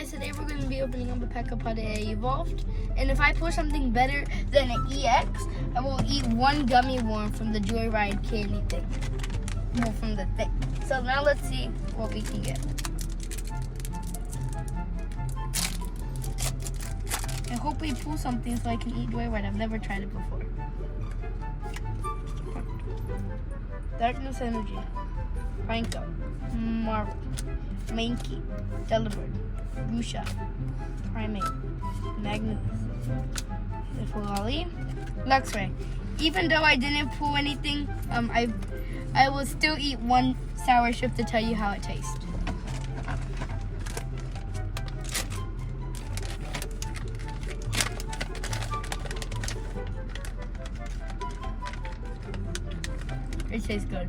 guys, today we're going to be opening up a pack of Paldea Evolved. And if I pull something better than an EX, I will eat one gummy worm from the Joyride Candy thing. Well, from the thing. So now let's see what we can get. I hope we pull something so I can eat Joyride. I've never tried it before. Darkness Energy, Franco, Marvel, Mankey, Delibird, Rusha, Primate, Magnus, Ifalali, Luxray. Even though I didn't pull anything, I will still eat one sour strip to tell you how it tastes. It tastes good.